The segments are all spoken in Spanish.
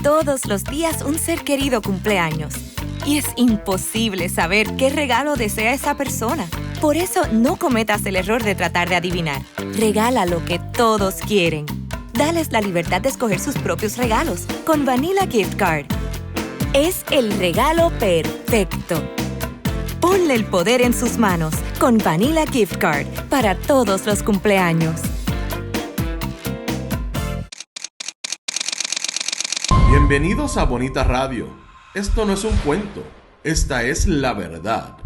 Todos los días un ser querido cumpleaños. Y es imposible saber qué regalo desea esa persona. Por eso no cometas el error de tratar de adivinar. Regala lo que todos quieren. Dales la libertad de escoger sus propios regalos con Vanilla Gift Card. Es el regalo perfecto. Ponle el poder en sus manos con Vanilla Gift Card para todos los cumpleaños. Bienvenidos a Bonita Radio. Esto no es un cuento, esta es la verdad.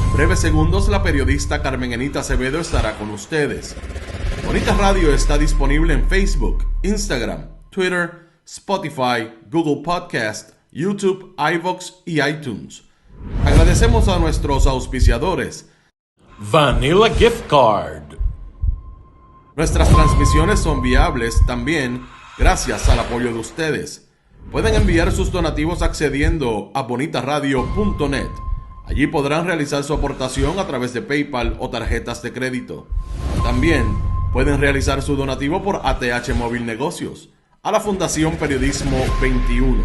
En breves segundos, la periodista Carmen Enita Acevedo estará con ustedes. Bonita Radio está disponible en Facebook, Instagram, Twitter, Spotify, Google Podcast, YouTube, iVoox y iTunes. Agradecemos a nuestros auspiciadores. Vanilla Gift Card. Nuestras transmisiones son viables también gracias al apoyo de ustedes. Pueden enviar sus donativos accediendo a bonitaradio.net. Allí podrán realizar su aportación a través de PayPal o tarjetas de crédito. También pueden realizar su donativo por ATH Móvil Negocios a la Fundación Periodismo 21.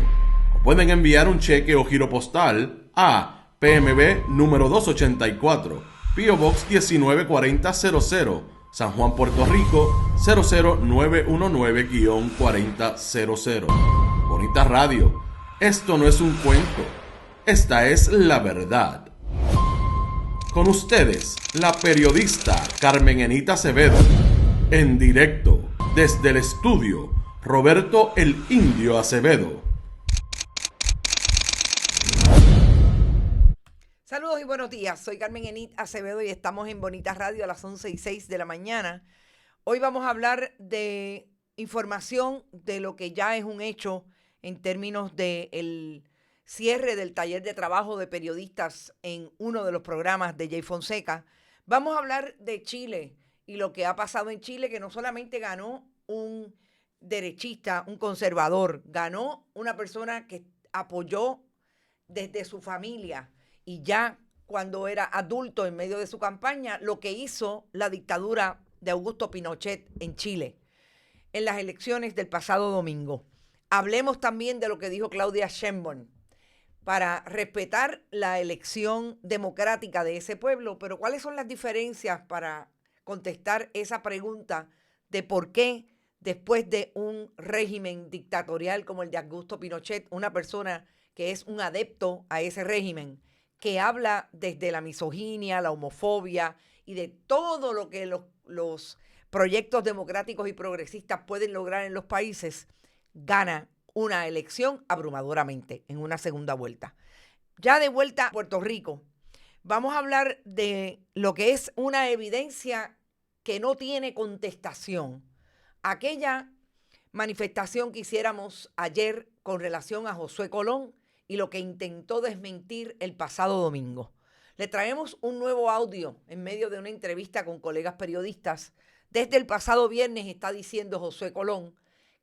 O pueden enviar un cheque o giro postal a PMB número 284, P.O. Box 194000, San Juan, Puerto Rico 00919-4000. Bonita Radio, esto no es un cuento, esta es la verdad. Con ustedes, la periodista Carmen Enita Acevedo, en directo desde el estudio Roberto el Indio Acevedo. Saludos y buenos días, soy Carmen Enita Acevedo y estamos en Bonita Radio a las 11:06 de la mañana. Hoy vamos a hablar de información de lo que ya es un hecho en términos del cierre del taller de trabajo de periodistas en uno de los programas de Jay Fonseca. Vamos a hablar de Chile y lo que ha pasado en Chile, que no solamente ganó un derechista, un conservador, ganó una persona que apoyó desde su familia y ya cuando era adulto en medio de su campaña, lo que hizo la dictadura de Augusto Pinochet en Chile en las elecciones del pasado domingo. Hablemos también de lo que dijo Claudia Sheinbaum para respetar la elección democrática de ese pueblo, pero ¿cuáles son las diferencias para contestar esa pregunta de por qué después de un régimen dictatorial como el de Augusto Pinochet, una persona que es un adepto a ese régimen, que habla desde la misoginia, la homofobia y de todo lo que los proyectos democráticos y progresistas pueden lograr en los países, gana una elección abrumadoramente en una segunda vuelta? Ya de vuelta a Puerto Rico, vamos a hablar de lo que es una evidencia que no tiene contestación. Aquella manifestación que hiciéramos ayer con relación a Josué Colón y lo que intentó desmentir el pasado domingo. Le traemos un nuevo audio en medio de una entrevista con colegas periodistas. Desde el pasado viernes está diciendo Josué Colón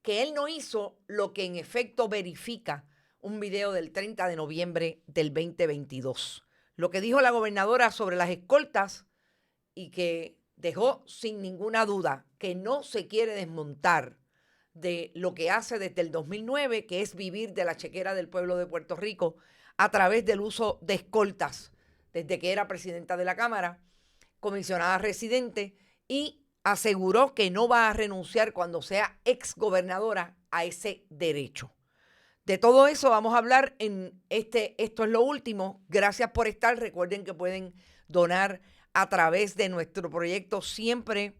que él no hizo lo que en efecto verifica un video del 30 de noviembre del 2022. Lo que dijo la gobernadora sobre las escoltas y que dejó sin ninguna duda que no se quiere desmontar de lo que hace desde el 2009, que es vivir de la chequera del pueblo de Puerto Rico a través del uso de escoltas, desde que era presidenta de la Cámara, comisionada residente, y aseguró que no va a renunciar cuando sea exgobernadora a ese derecho. De todo eso vamos a hablar en Esto es lo último. Gracias por estar. Recuerden que pueden donar a través de nuestro proyecto siempre,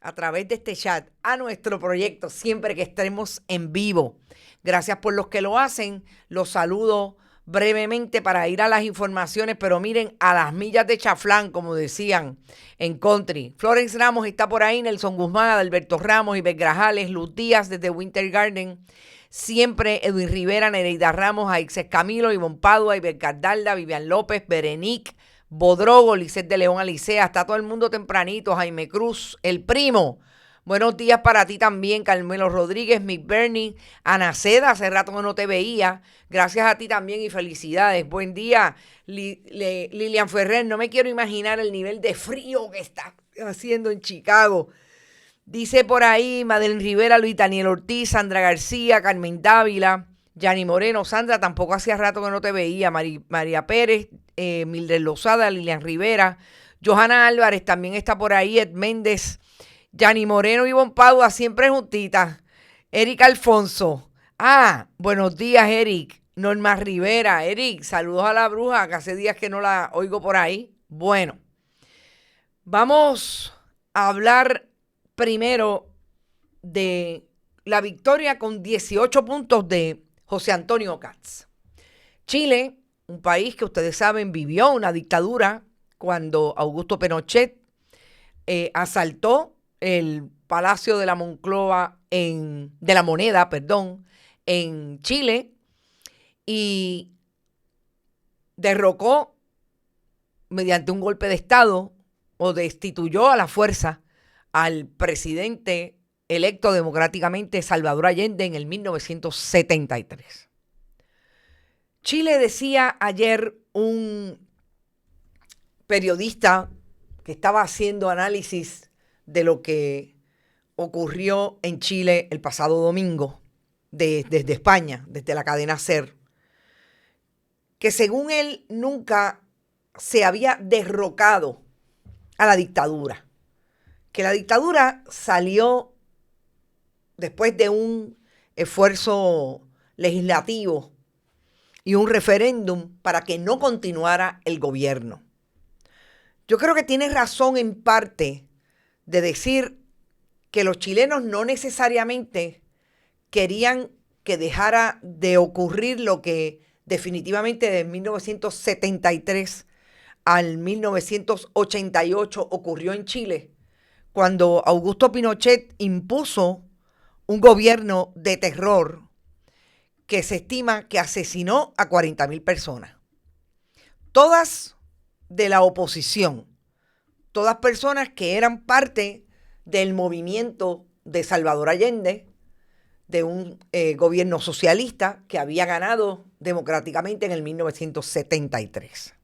a través de este chat, a nuestro proyecto siempre que estemos en vivo. Gracias por los que lo hacen. Los saludo brevemente para ir a las informaciones, pero miren, a las millas de chaflán, como decían en country. Florence Ramos está por ahí, Nelson Guzmán, Adalberto Ramos, Iber Grajales, Luz Díaz desde Winter Garden, siempre Edwin Rivera, Nereida Ramos, Aixes Camilo, Ivonne Padua, Iber Cardalda, Vivian López, Berenique, Bodrogo, Lisset de León Alicea, está todo el mundo tempranito, Jaime Cruz, el primo. Buenos días para ti también, Carmelo Rodríguez, Mick Bernie, Ana Seda, hace rato que no te veía. Gracias a ti también y felicidades. Buen día, Lilian Ferrer. No me quiero imaginar el nivel de frío que está haciendo en Chicago. Dice por ahí Madeline Rivera, Luis Daniel Ortiz, Sandra García, Carmen Dávila, Yani Moreno, Sandra, tampoco hacía rato que no te veía. María Pérez, Mildred Lozada, Lilian Rivera, Johanna Álvarez también está por ahí, Ed Méndez, Yani Moreno y Ivonne Padua, siempre juntitas. Eric Alfonso. Buenos días, Eric. Norma Rivera. Eric, saludos a la bruja, que hace días que no la oigo por ahí. Bueno, vamos a hablar primero de la victoria con 18 puntos de José Antonio Katz. Chile, un país que ustedes saben vivió una dictadura cuando Augusto Pinochet asaltó el Palacio de la Moneda, en Chile y derrocó mediante un golpe de Estado o destituyó a la fuerza al presidente electo democráticamente Salvador Allende en el 1973. Chile, decía ayer un periodista que estaba haciendo análisis de lo que ocurrió en Chile el pasado domingo, desde España, desde la cadena SER, que según él nunca se había derrocado a la dictadura, que la dictadura salió después de un esfuerzo legislativo y un referéndum para que no continuara el gobierno. Yo creo que tiene razón en parte de decir que los chilenos no necesariamente querían que dejara de ocurrir lo que definitivamente de 1973 al 1988 ocurrió en Chile, cuando Augusto Pinochet impuso un gobierno de terror que se estima que asesinó a 40,000 personas. Todas de la oposición, todas personas que eran parte del movimiento de Salvador Allende, de un gobierno socialista que había ganado democráticamente en el 1973.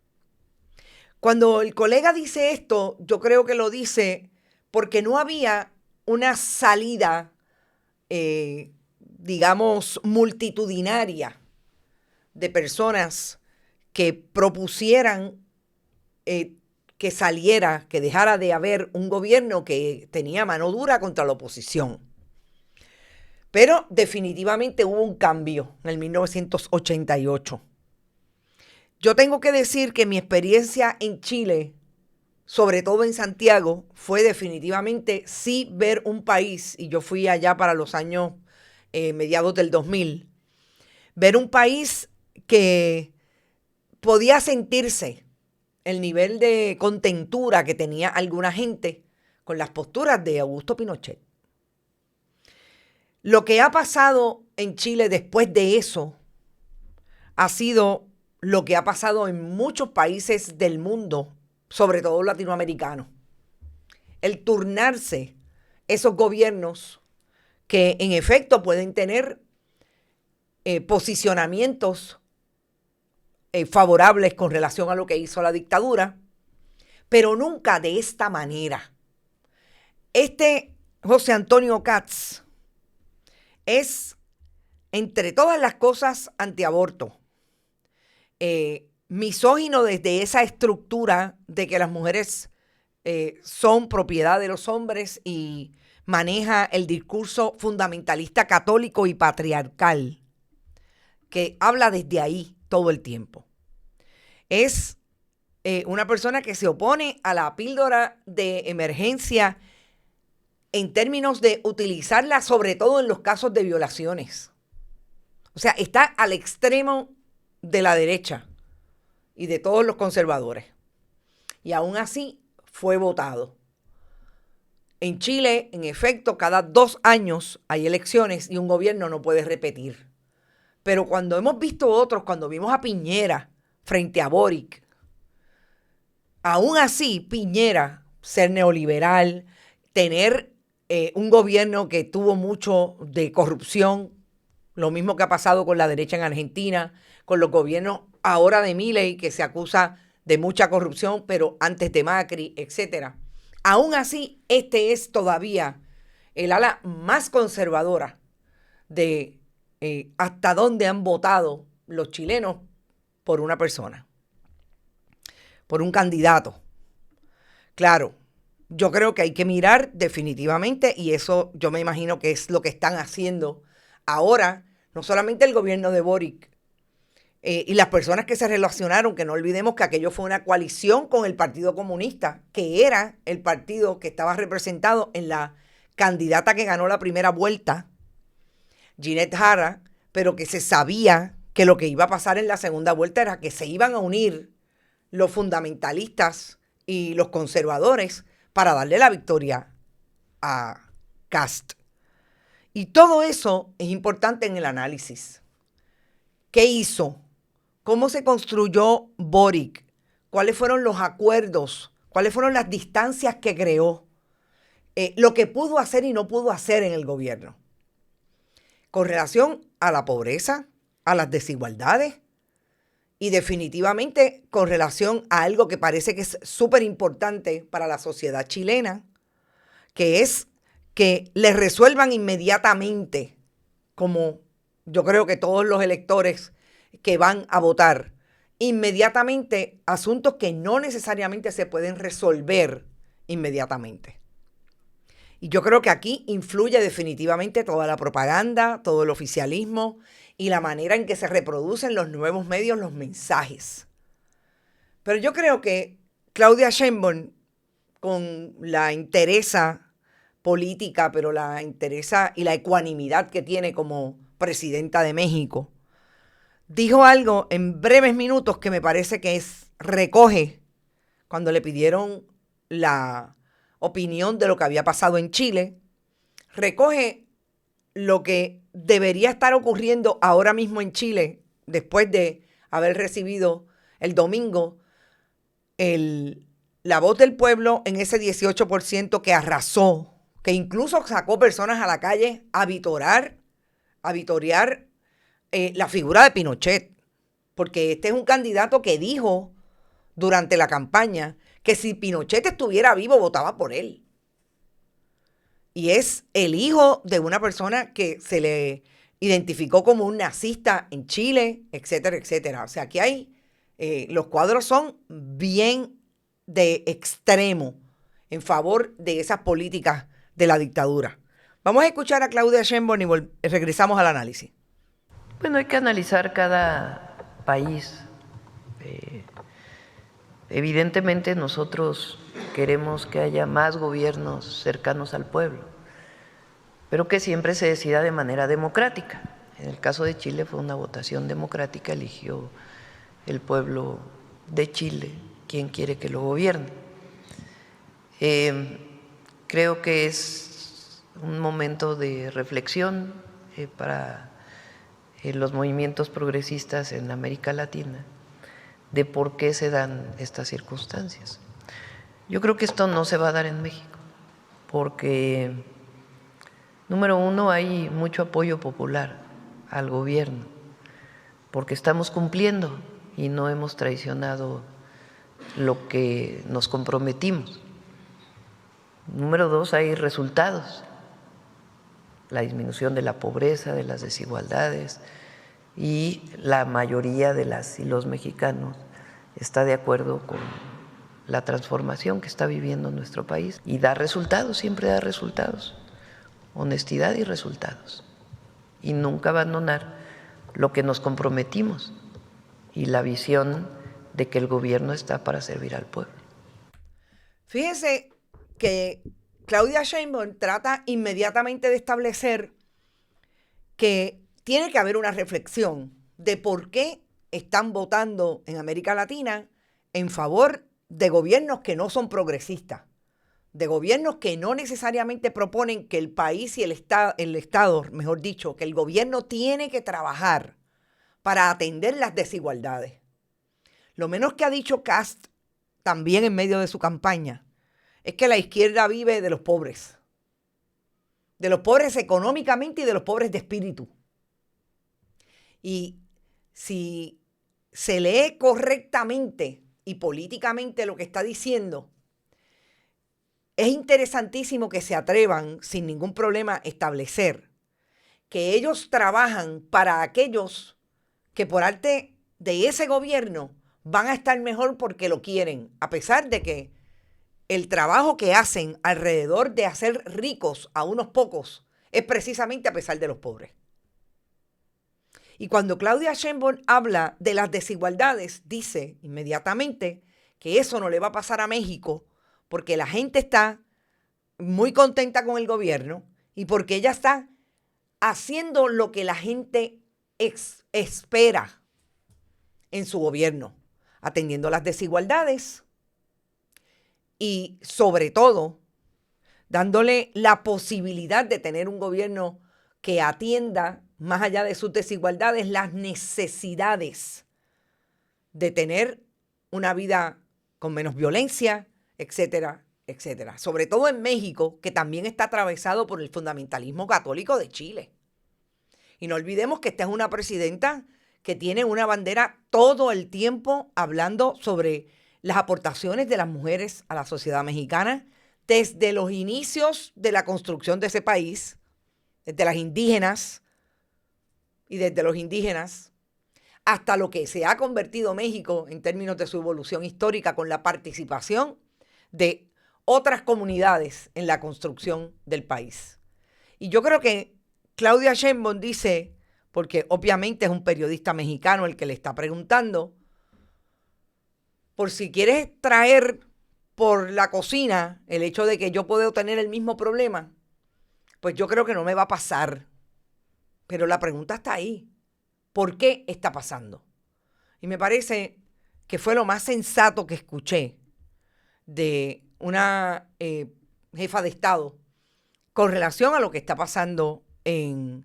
Cuando el colega dice esto, yo creo que lo dice porque no había una salida, digamos, multitudinaria de personas que propusieran que saliera, que dejara de haber un gobierno que tenía mano dura contra la oposición. Pero definitivamente hubo un cambio en el 1988. Yo tengo que decir que mi experiencia en Chile, sobre todo en Santiago, fue definitivamente sí ver un país, y yo fui allá para los años mediados del 2000, ver un país que podía sentirse el nivel de contentura que tenía alguna gente con las posturas de Augusto Pinochet. Lo que ha pasado en Chile después de eso ha sido lo que ha pasado en muchos países del mundo, sobre todo latinoamericanos. El turnarse esos gobiernos que en efecto pueden tener posicionamientos favorables con relación a lo que hizo la dictadura, pero nunca de esta manera. Este José Antonio Katz es, entre todas las cosas, antiaborto, misógino desde esa estructura de que las mujeres son propiedad de los hombres y maneja el discurso fundamentalista católico y patriarcal, que habla desde ahí todo el tiempo. Es una persona que se opone a la píldora de emergencia en términos de utilizarla sobre todo en los casos de violaciones. O sea, está al extremo de la derecha y de todos los conservadores. Y aún así fue votado. En Chile, en efecto, cada 2 años hay elecciones y un gobierno no puede repetir. Pero cuando hemos visto otros, cuando vimos a Piñera frente a Boric, aún así Piñera, ser neoliberal, tener un gobierno que tuvo mucho de corrupción, lo mismo que ha pasado con la derecha en Argentina, con los gobiernos ahora de Milei, que se acusa de mucha corrupción, pero antes de Macri, etcétera. Aún así, este es todavía el ala más conservadora de hasta dónde han votado los chilenos por una persona, por un candidato. Claro, yo creo que hay que mirar definitivamente, y eso yo me imagino que es lo que están haciendo ahora, no solamente el gobierno de Boric y las personas que se relacionaron, que no olvidemos que aquello fue una coalición con el Partido Comunista, que era el partido que estaba representado en la candidata que ganó la primera vuelta, Ginette Jara, pero que se sabía que lo que iba a pasar en la segunda vuelta era que se iban a unir los fundamentalistas y los conservadores para darle la victoria a Kast. Y todo eso es importante en el análisis. ¿Qué hizo? ¿Cómo se construyó Boric? ¿Cuáles fueron los acuerdos? ¿Cuáles fueron las distancias que creó? Lo que pudo hacer y no pudo hacer en el gobierno. Con relación a la pobreza, a las desigualdades y definitivamente con relación a algo que parece que es súper importante para la sociedad chilena, que es que le resuelvan inmediatamente, como yo creo que todos los electores que van a votar, inmediatamente asuntos que no necesariamente se pueden resolver inmediatamente. Y yo creo que aquí influye definitivamente toda la propaganda, todo el oficialismo y la manera en que se reproducen los nuevos medios, los mensajes. Pero yo creo que Claudia Sheinbaum, con la entereza política, pero la entereza y la ecuanimidad que tiene como presidenta de México, dijo algo en breves minutos que me parece que recoge cuando le pidieron la opinión de lo que había pasado en Chile, recoge lo que debería estar ocurriendo ahora mismo en Chile después de haber recibido el domingo la voz del pueblo en ese 18% que arrasó, que incluso sacó personas a la calle a vitorear la figura de Pinochet, porque este es un candidato que dijo durante la campaña que si Pinochet estuviera vivo votaba por él. Y es el hijo de una persona que se le identificó como un nazista en Chile, etcétera, etcétera. O sea, aquí hay, los cuadros son bien de extremo en favor de esas políticas de la dictadura. Vamos a escuchar a Claudia Sheinbaum y regresamos al análisis. Bueno, hay que analizar cada país. Evidentemente nosotros queremos que haya más gobiernos cercanos al pueblo, pero que siempre se decida de manera democrática. En el caso de Chile fue una votación democrática, eligió el pueblo de Chile quien quiere que lo gobierne. Creo que es un momento de reflexión para los movimientos progresistas en América Latina de por qué se dan estas circunstancias. Yo creo que esto no se va a dar en México, porque, número uno, hay mucho apoyo popular al gobierno, porque estamos cumpliendo y no hemos traicionado lo que nos comprometimos. Número dos, hay resultados, la disminución de la pobreza, de las desigualdades, y la mayoría de las y los mexicanos está de acuerdo con la transformación que está viviendo nuestro país y da resultados, siempre da resultados, honestidad y resultados, y nunca abandonar lo que nos comprometimos y la visión de que el gobierno está para servir al pueblo. Fíjense que Claudia Sheinbaum trata inmediatamente de establecer que tiene que haber una reflexión de por qué están votando en América Latina en favor de gobiernos que no son progresistas, de gobiernos que no necesariamente proponen que el país y el Estado, mejor dicho, que el gobierno tiene que trabajar para atender las desigualdades. Lo menos que ha dicho Kast también en medio de su campaña es que la izquierda vive de los pobres económicamente y de los pobres de espíritu. Y si se lee correctamente y políticamente lo que está diciendo, es interesantísimo que se atrevan sin ningún problema a establecer que ellos trabajan para aquellos que por arte de ese gobierno van a estar mejor porque lo quieren, a pesar de que el trabajo que hacen alrededor de hacer ricos a unos pocos es precisamente a pesar de los pobres. Y cuando Claudia Sheinbaum habla de las desigualdades, dice inmediatamente que eso no le va a pasar a México porque la gente está muy contenta con el gobierno y porque ella está haciendo lo que la gente espera en su gobierno, atendiendo las desigualdades y sobre todo dándole la posibilidad de tener un gobierno que atienda, más allá de sus desigualdades, las necesidades de tener una vida con menos violencia, etcétera, etcétera. Sobre todo en México, que también está atravesado por el fundamentalismo católico de Chile. Y no olvidemos que esta es una presidenta que tiene una bandera todo el tiempo hablando sobre las aportaciones de las mujeres a la sociedad mexicana desde los inicios de la construcción de ese país, desde las indígenas y desde los indígenas hasta lo que se ha convertido México en términos de su evolución histórica con la participación de otras comunidades en la construcción del país. Y yo creo que Claudia Sheinbaum dice, porque obviamente es un periodista mexicano el que le está preguntando, por si quieres traer por la cocina el hecho de que yo puedo tener el mismo problema, pues yo creo que no me va a pasar. Pero la pregunta está ahí. ¿Por qué está pasando? Y me parece que fue lo más sensato que escuché de una jefa de Estado con relación a lo que está pasando en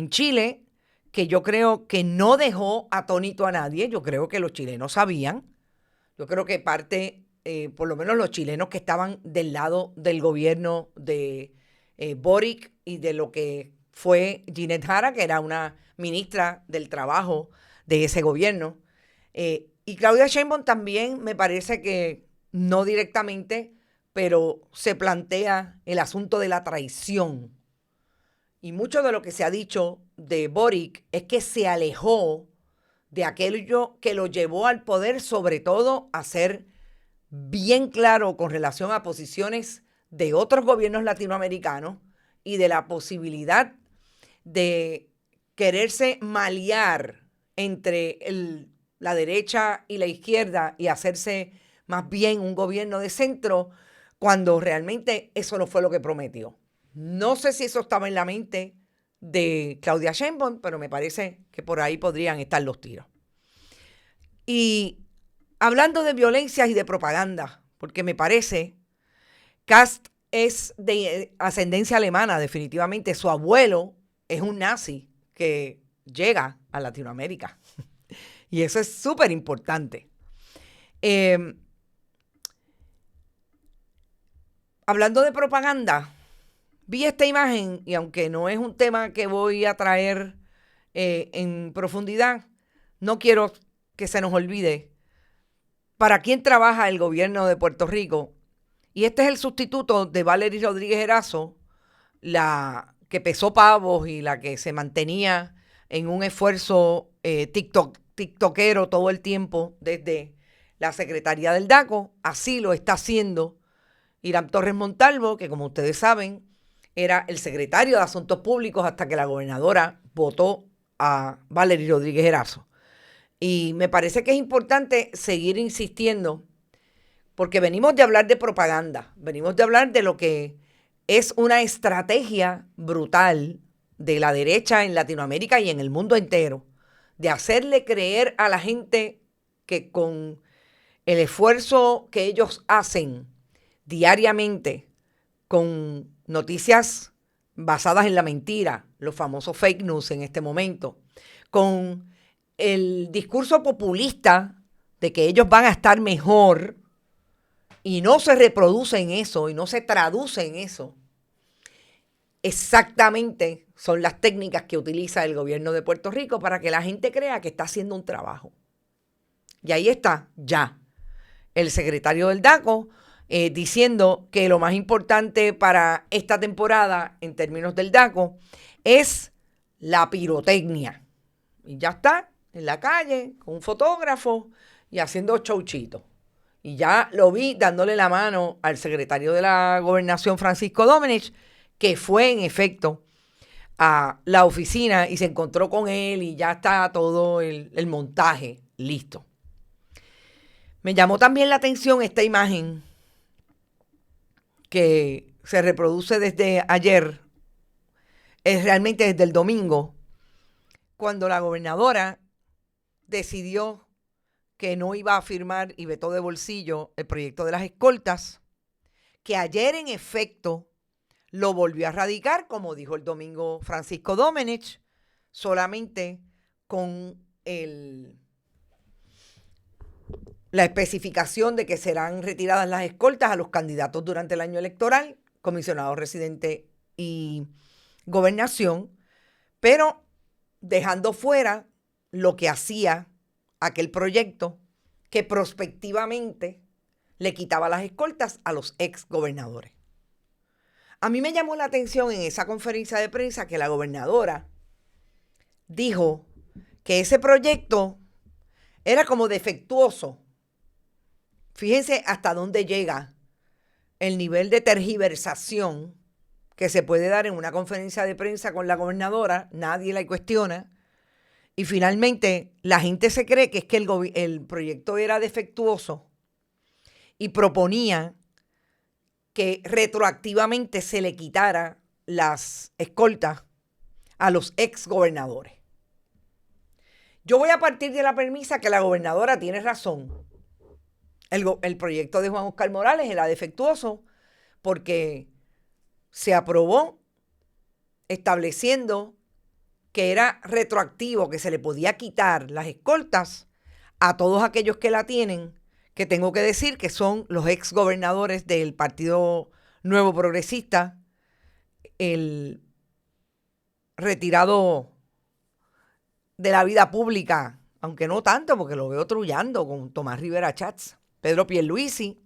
Chile, que yo creo que no dejó atónito a nadie. Yo creo que los chilenos sabían. Yo creo que parte, por lo menos los chilenos que estaban del lado del gobierno de Boric y de lo que fue Ginette Jara, que era una ministra del Trabajo de ese gobierno. Y Claudia Sheinbaum también me parece que no directamente, pero se plantea el asunto de la traición. Y mucho de lo que se ha dicho de Boric es que se alejó de aquello que lo llevó al poder, sobre todo a ser bien claro con relación a posiciones de otros gobiernos latinoamericanos y de la posibilidad de quererse malear entre la derecha y la izquierda y hacerse más bien un gobierno de centro, cuando realmente eso no fue lo que prometió. No sé si eso estaba en la mente de Claudia Sheinbaum, pero me parece que por ahí podrían estar los tiros. Y hablando de violencias y de propaganda, porque me parece, Kast es de ascendencia alemana, definitivamente. Su abuelo es un nazi que llega a Latinoamérica. Y eso es súper importante. Hablando de propaganda, vi esta imagen y aunque no es un tema que voy a traer en profundidad, no quiero que se nos olvide para quién trabaja el gobierno de Puerto Rico. Y este es el sustituto de Valery Rodríguez Erazo, la que pesó pavos y la que se mantenía en un esfuerzo tiktokero todo el tiempo desde la Secretaría del DACO. Así lo está haciendo Irán Torres Montalvo, que como ustedes saben, era el secretario de Asuntos Públicos hasta que la gobernadora votó a Valery Rodríguez Erazo. Y me parece que es importante seguir insistiendo, porque venimos de hablar de propaganda, venimos de hablar de lo que es una estrategia brutal de la derecha en Latinoamérica y en el mundo entero, de hacerle creer a la gente que con el esfuerzo que ellos hacen diariamente, con noticias basadas en la mentira, los famosos fake news en este momento, con el discurso populista de que ellos van a estar mejor y no se reproduce en eso y no se traduce en eso, exactamente son las técnicas que utiliza el gobierno de Puerto Rico para que la gente crea que está haciendo un trabajo. Y ahí está ya el secretario del DACO diciendo que lo más importante para esta temporada en términos del DACO es la pirotecnia. Y ya está en la calle con un fotógrafo y haciendo showchito. Y ya lo vi dándole la mano al secretario de la Gobernación, Francisco Domenech, que fue en efecto a la oficina y se encontró con él y ya está todo el montaje listo. Me llamó también la atención esta imagen que se reproduce desde ayer, es realmente desde el domingo, cuando la gobernadora decidió que no iba a firmar y vetó de bolsillo el proyecto de las escoltas, que ayer en efecto lo volvió a radicar, como dijo el domingo Francisco Domenech, solamente con la especificación de que serán retiradas las escoltas a los candidatos durante el año electoral, comisionado residente y gobernación, pero dejando fuera lo que hacía aquel proyecto que prospectivamente le quitaba las escoltas a los ex gobernadores. A mí me llamó la atención en esa conferencia de prensa que la gobernadora dijo que ese proyecto era como defectuoso. Fíjense hasta dónde llega el nivel de tergiversación que se puede dar en una conferencia de prensa con la gobernadora, nadie la cuestiona, y finalmente la gente se cree que es que el proyecto era defectuoso y proponía que retroactivamente se le quitara las escoltas a los ex gobernadores. Yo voy a partir de la premisa que la gobernadora tiene razón. El proyecto de Juan Oscar Morales era defectuoso porque se aprobó estableciendo que era retroactivo, que se le podía quitar las escoltas a todos aquellos que la tienen, que tengo que decir que son los ex gobernadores del Partido Nuevo Progresista, el retirado de la vida pública, aunque no tanto porque lo veo trullando con Tomás Rivera Chats, Pedro Pierluisi,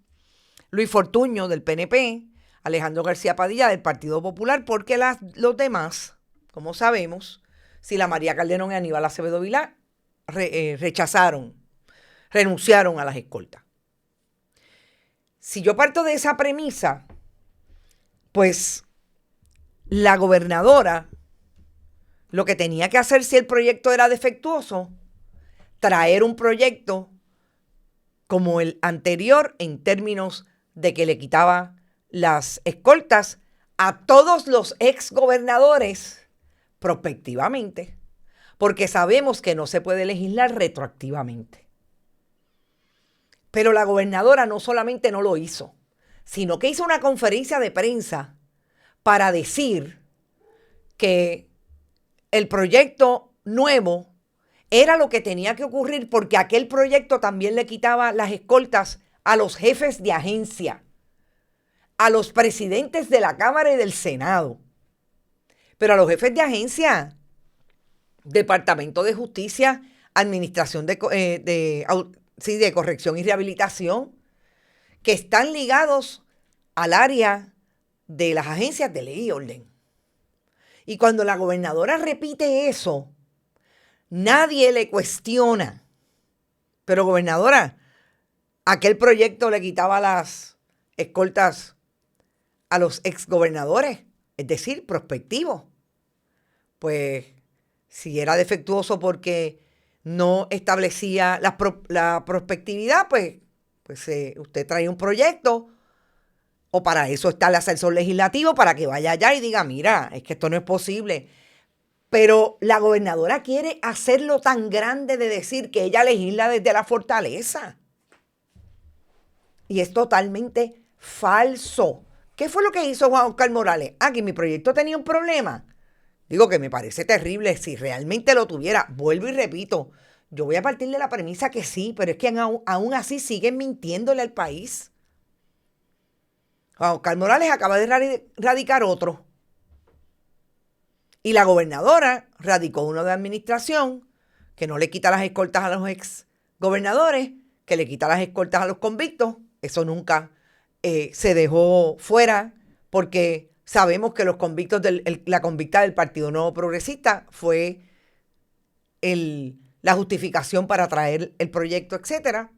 Luis Fortuño del PNP, Alejandro García Padilla del Partido Popular, porque los demás, como sabemos, Sila María Calderón y Aníbal Acevedo Vilá renunciaron a las escoltas. Si yo parto de esa premisa, pues la gobernadora lo que tenía que hacer si el proyecto era defectuoso, traer un proyecto como el anterior en términos de que le quitaba las escoltas a todos los ex gobernadores prospectivamente, porque sabemos que no se puede legislar retroactivamente. Pero la gobernadora no solamente no lo hizo, sino que hizo una conferencia de prensa para decir que el proyecto nuevo era lo que tenía que ocurrir porque aquel proyecto también le quitaba las escoltas a los jefes de agencia, a los presidentes de la Cámara y del Senado. Pero a los jefes de agencia, Departamento de Justicia, Administración de Corrección y Rehabilitación, que están ligados al área de las agencias de ley y orden. Y cuando la gobernadora repite eso, nadie le cuestiona. Pero gobernadora, aquel proyecto le quitaba las escoltas a los exgobernadores, es decir, prospectivos. Pues si era defectuoso porque no establecía la prospectividad, pues usted trae un proyecto, o para eso está el asesor legislativo, para que vaya allá y diga, mira, es que esto no es posible. Pero la gobernadora quiere hacerlo tan grande de decir que ella legisla desde la fortaleza. Y es totalmente falso. ¿Qué fue lo que hizo Juan Oscar Morales? Que mi proyecto tenía un problema. Digo que me parece terrible. Si realmente lo tuviera, vuelvo y repito, yo voy a partir de la premisa que sí, pero es que aún así siguen mintiéndole al país. Juan Oscar Morales acaba de radicar otro. Y la gobernadora radicó uno de administración que no le quita las escoltas a los ex gobernadores, que le quita las escoltas a los convictos. Eso nunca se dejó fuera porque Sabemos que los convictos la convicta del Partido Nuevo Progresista fue la justificación para traer el proyecto, etcétera.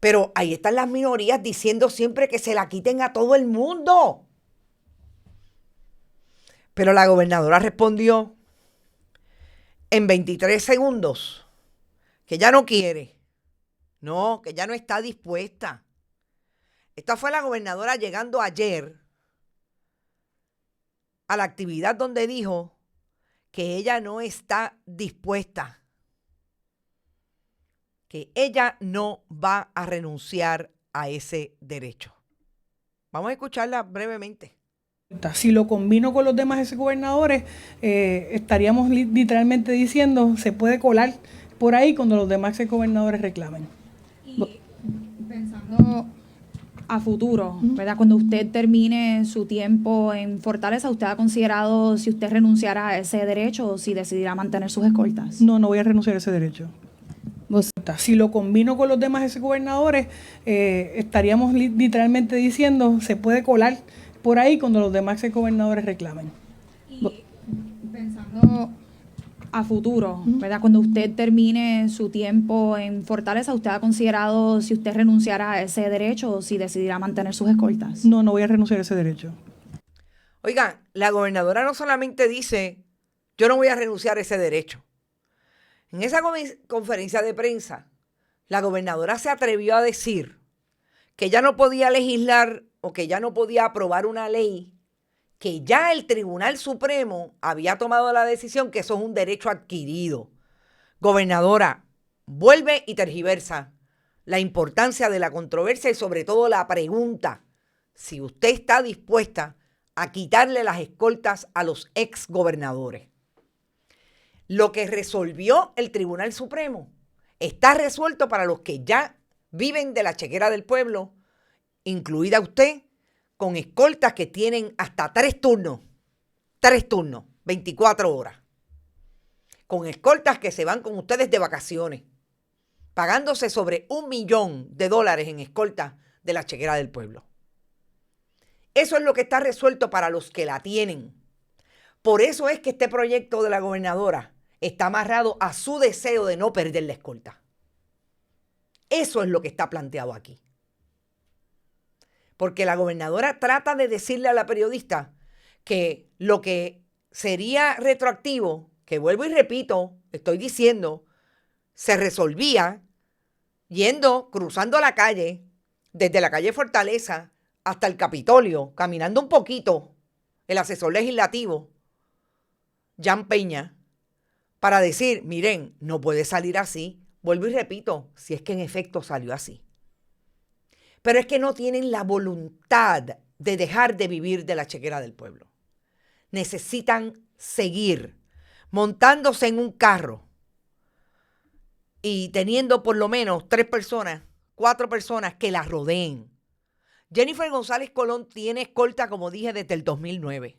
Pero ahí están las minorías diciendo siempre que se la quiten a todo el mundo. Pero la gobernadora respondió en 23 segundos que ya no quiere. No, que ya no está dispuesta. Esta fue la gobernadora llegando ayer a la actividad donde dijo que ella no está dispuesta, que ella no va a renunciar a ese derecho. Vamos a escucharla brevemente. Si lo combino con los demás exgobernadores, estaríamos literalmente diciendo, se puede colar por ahí cuando los demás exgobernadores reclamen. Y pensando a futuro, ¿verdad? Cuando usted termine su tiempo en Fortaleza, ¿usted ha considerado si usted renunciará a ese derecho o si decidirá mantener sus escoltas? No voy a renunciar a ese derecho. Si lo combino con los demás exgobernadores, estaríamos literalmente diciendo, se puede colar por ahí cuando los demás exgobernadores reclamen. Y pensando a futuro, ¿verdad? Cuando usted termine su tiempo en Fortaleza, ¿usted ha considerado si usted renunciará a ese derecho o si decidirá mantener sus escoltas? No voy a renunciar a ese derecho. Oigan, la gobernadora no solamente dice, yo no voy a renunciar a ese derecho. En esa conferencia de prensa, la gobernadora se atrevió a decir que ya no podía legislar o que ya no podía aprobar una ley, que ya el Tribunal Supremo había tomado la decisión que eso es un derecho adquirido. Gobernadora, vuelve y tergiversa la importancia de la controversia y sobre todo la pregunta si usted está dispuesta a quitarle las escoltas a los exgobernadores. Lo que resolvió el Tribunal Supremo está resuelto para los que ya viven de la chequera del pueblo, incluida usted, con escoltas que tienen hasta 3 turnos, 24 horas. Con escoltas que se van con ustedes de vacaciones, pagándose sobre $1 millón en escoltas de la chequera del pueblo. Eso es lo que está resuelto para los que la tienen. Por eso es que este proyecto de la gobernadora está amarrado a su deseo de no perder la escolta. Eso es lo que está planteado aquí. Porque la gobernadora trata de decirle a la periodista que lo que sería retroactivo, que vuelvo y repito, estoy diciendo, se resolvía cruzando la calle, desde la calle Fortaleza hasta el Capitolio, caminando un poquito, el asesor legislativo, Jan Peña, para decir, miren, no puede salir así. Vuelvo y repito, si es que en efecto salió así. Pero es que no tienen la voluntad de dejar de vivir de la chequera del pueblo. Necesitan seguir montándose en un carro y teniendo por lo menos 4 personas que la rodeen. Jennifer González Colón tiene escolta, como dije, desde el 2009.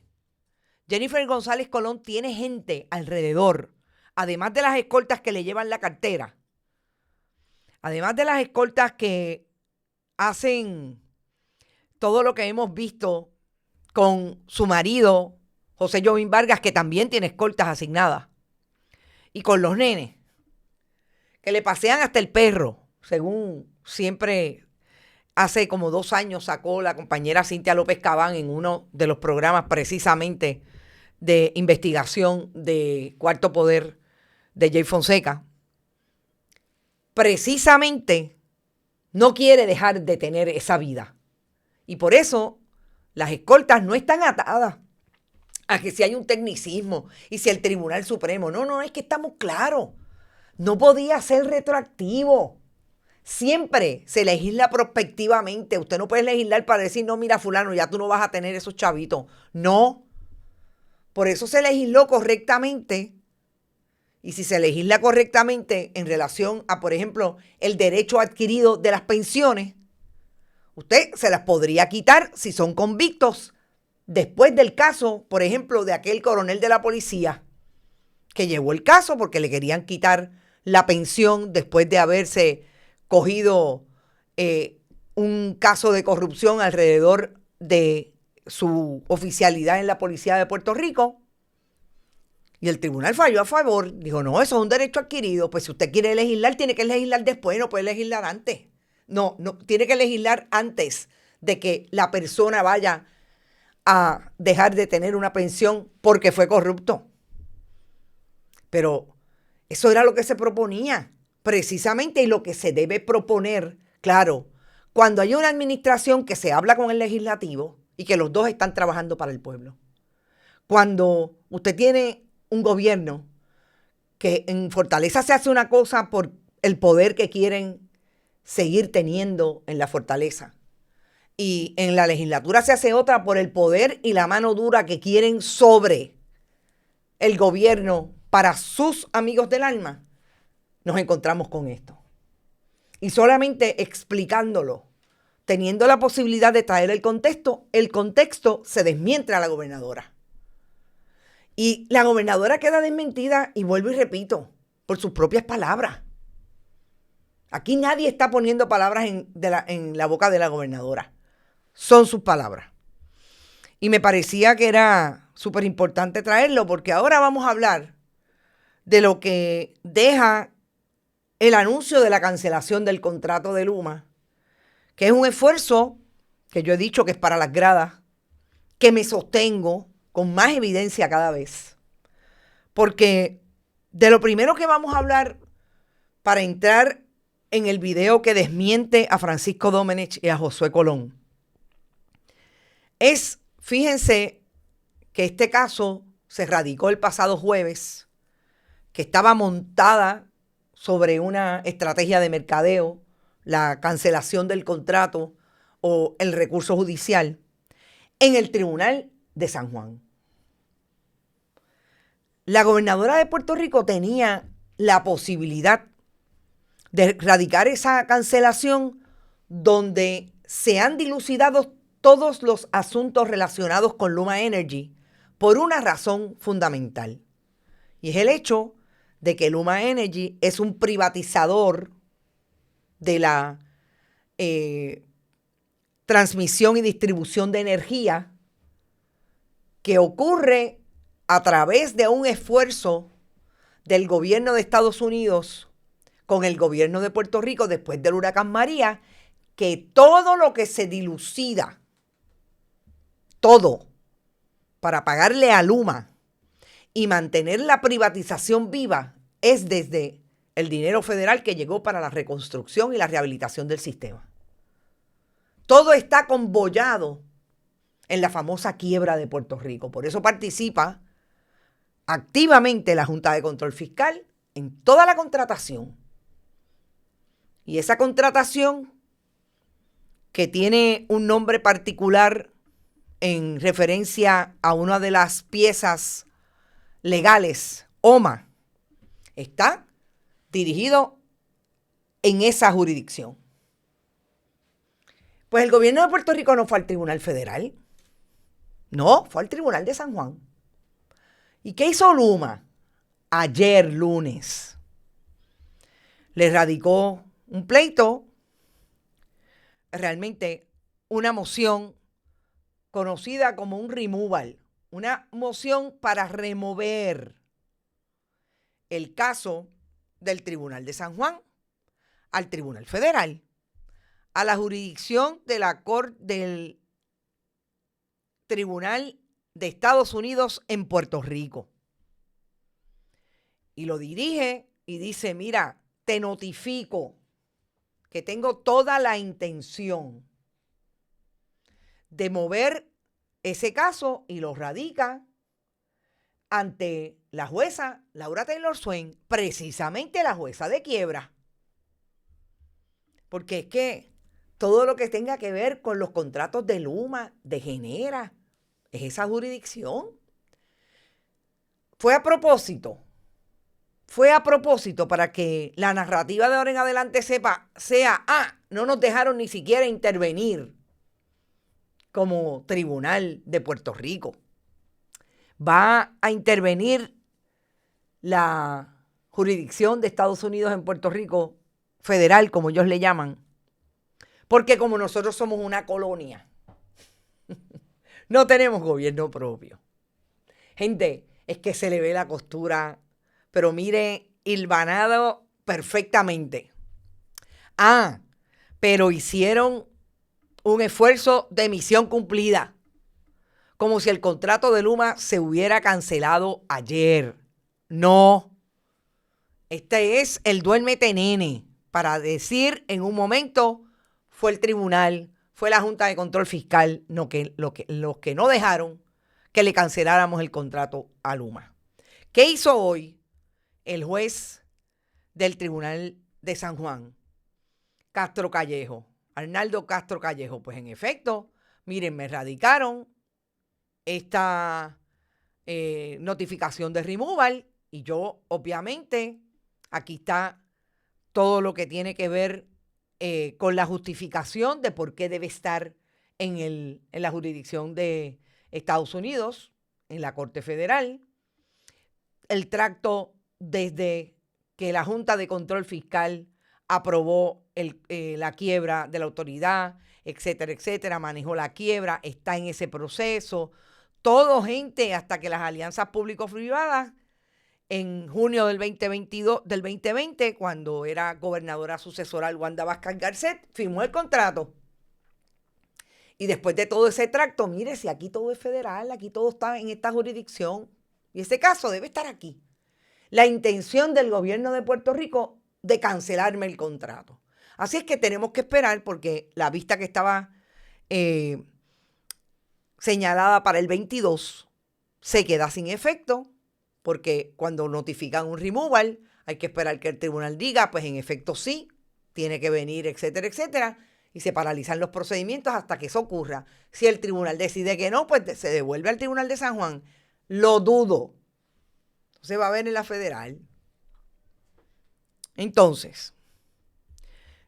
Jennifer González Colón tiene gente alrededor, además de las escoltas que le llevan la cartera, además de las escoltas que hacen todo lo que hemos visto con su marido, José Jovín Vargas, que también tiene escoltas asignadas, y con los nenes, que le pasean hasta el perro, según siempre hace como 2 años sacó la compañera Cintia López Cabán en uno de los programas precisamente de investigación de Cuarto Poder de Jay Fonseca. Precisamente no quiere dejar de tener esa vida. Y por eso las escoltas no están atadas a que si hay un tecnicismo y si el Tribunal Supremo. No, es que estamos claros. No podía ser retroactivo. Siempre se legisla prospectivamente. Usted no puede legislar para decir, no, mira, fulano, ya tú no vas a tener esos chavitos. No. Por eso se legisló correctamente. Y si se legisla correctamente en relación a, por ejemplo, el derecho adquirido de las pensiones, usted se las podría quitar si son convictos después del caso, por ejemplo, de aquel coronel de la policía que llevó el caso porque le querían quitar la pensión después de haberse cogido un caso de corrupción alrededor de su oficialidad en la policía de Puerto Rico. Y el tribunal falló a favor. Dijo, no, eso es un derecho adquirido. Pues si usted quiere legislar, tiene que legislar después, no puede legislar antes. No, tiene que legislar antes de que la persona vaya a dejar de tener una pensión porque fue corrupto. Pero eso era lo que se proponía, precisamente, y lo que se debe proponer, claro, cuando hay una administración que se habla con el legislativo y que los dos están trabajando para el pueblo. Cuando usted tiene un gobierno que en Fortaleza se hace una cosa por el poder que quieren seguir teniendo en la Fortaleza, y en la legislatura se hace otra por el poder y la mano dura que quieren sobre el gobierno para sus amigos del alma, nos encontramos con esto. Y solamente explicándolo, teniendo la posibilidad de traer el contexto se desmiente a la gobernadora. Y la gobernadora queda desmentida, y vuelvo y repito, por sus propias palabras. Aquí nadie está poniendo palabras en la boca de la gobernadora. Son sus palabras. Y me parecía que era súper importante traerlo, porque ahora vamos a hablar de lo que deja el anuncio de la cancelación del contrato de Luma, que es un esfuerzo que yo he dicho que es para las gradas, que me sostengo con más evidencia cada vez. Porque de lo primero que vamos a hablar para entrar en el video que desmiente a Francisco Domenech y a Josué Colón es, fíjense que este caso se radicó el pasado jueves, que estaba montada sobre una estrategia de mercadeo, la cancelación del contrato o el recurso judicial, en el Tribunal de San Juan. La gobernadora de Puerto Rico tenía la posibilidad de radicar esa cancelación donde se han dilucidado todos los asuntos relacionados con Luma Energy por una razón fundamental. Y es el hecho de que Luma Energy es un privatizador de la transmisión y distribución de energía que ocurre a través de un esfuerzo del gobierno de Estados Unidos con el gobierno de Puerto Rico después del huracán María, que todo lo que se dilucida, todo, para pagarle a Luma y mantener la privatización viva, es desde el dinero federal que llegó para la reconstrucción y la rehabilitación del sistema. Todo está conbollado en la famosa quiebra de Puerto Rico. Por eso participa activamente la Junta de Control Fiscal en toda la contratación. Y esa contratación, que tiene un nombre particular en referencia a una de las piezas legales, OMA, está dirigido en esa jurisdicción. Pues el gobierno de Puerto Rico no fue al Tribunal Federal. No, fue al Tribunal de San Juan. ¿Y qué hizo Luma? Ayer, lunes, le radicó un pleito, realmente una moción conocida como un removal, una moción para remover el caso del Tribunal de San Juan al Tribunal Federal, a la jurisdicción de la Corte del Tribunal de Estados Unidos en Puerto Rico. Y lo dirige y dice, mira, te notifico que tengo toda la intención de mover ese caso, y lo radica ante la jueza Laura Taylor Swain, precisamente la jueza de quiebra. Porque es que todo lo que tenga que ver con los contratos de Luma, de Genera, es esa jurisdicción. Fue a propósito para que la narrativa de ahora en adelante sea, no nos dejaron ni siquiera intervenir como Tribunal de Puerto Rico. Va a intervenir la jurisdicción de Estados Unidos en Puerto Rico, federal, como ellos le llaman, porque como nosotros somos una colonia, No tenemos gobierno propio. Gente, es que se le ve la costura, pero mire, hilvanado perfectamente. Ah, pero hicieron un esfuerzo de misión cumplida, como si el contrato de Luma se hubiera cancelado ayer. No. Este es el duérmete nene para decir en un momento fue el tribunal, fue la Junta de Control Fiscal los que no dejaron que le canceláramos el contrato a Luma. ¿Qué hizo hoy el juez del Tribunal de San Juan? Castro Callejo, Arnaldo Castro Callejo. Pues en efecto, miren, me radicaron esta notificación de removal y yo obviamente aquí está todo lo que tiene que ver con la justificación de por qué debe estar en la jurisdicción de Estados Unidos, en la Corte Federal, el tracto desde que la Junta de Control Fiscal aprobó la quiebra de la autoridad, etcétera, etcétera, manejó la quiebra, está en ese proceso. Todo, gente, hasta que las alianzas público-privadas, en junio del 2020, cuando era gobernadora sucesoral Wanda Vázquez Garcet, firmó el contrato. Y después de todo ese tracto, mire, si aquí todo es federal, aquí todo está en esta jurisdicción, y ese caso debe estar aquí. La intención del gobierno de Puerto Rico de cancelarme el contrato. Así es que tenemos que esperar porque la vista que estaba señalada para el 22 se queda sin efecto, porque cuando notifican un removal hay que esperar que el tribunal diga, pues en efecto sí, tiene que venir, etcétera, etcétera, y se paralizan los procedimientos hasta que eso ocurra. Si el tribunal decide que no, pues se devuelve al Tribunal de San Juan. Lo dudo. Se va a ver en la federal. Entonces,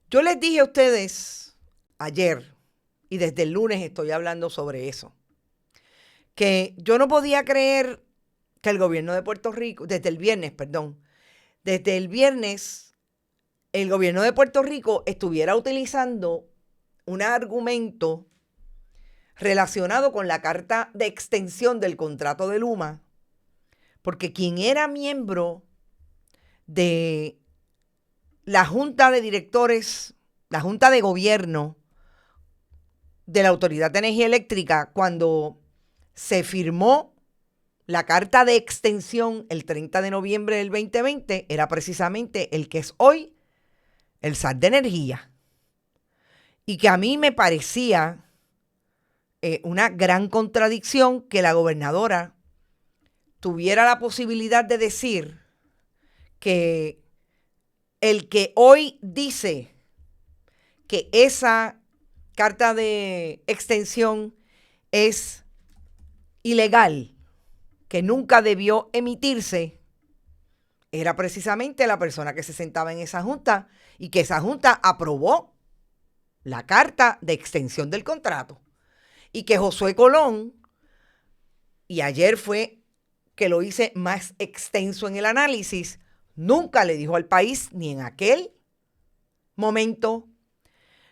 yo les dije a ustedes ayer, y desde el lunes estoy hablando sobre eso, que yo no podía creer que el gobierno de Puerto Rico, desde el viernes el gobierno de Puerto Rico estuviera utilizando un argumento relacionado con la carta de extensión del contrato de Luma, porque quien era miembro de la Junta de Directores, la Junta de Gobierno de la Autoridad de Energía Eléctrica, cuando se firmó la carta de extensión el 30 de noviembre del 2020, era precisamente el que es hoy el SAR de Energía. Y que a mí me parecía una gran contradicción que la gobernadora tuviera la posibilidad de decir que el que hoy dice que esa carta de extensión es ilegal, que nunca debió emitirse, era precisamente la persona que se sentaba en esa junta y que esa junta aprobó la carta de extensión del contrato. Y que Josué Colón, y ayer fue que lo hice más extenso en el análisis, nunca le dijo al país, ni en aquel momento,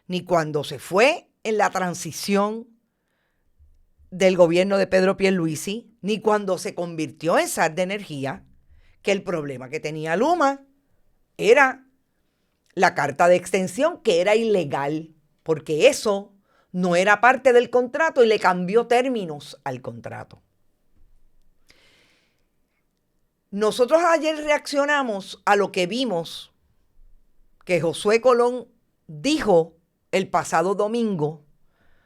ni cuando se fue en la transición del gobierno de Pedro Pierluisi, ni cuando se convirtió en SAR de Energía, que el problema que tenía Luma era la carta de extensión, que era ilegal, porque eso no era parte del contrato y le cambió términos al contrato. Nosotros ayer reaccionamos a lo que vimos que Josué Colón dijo el pasado domingo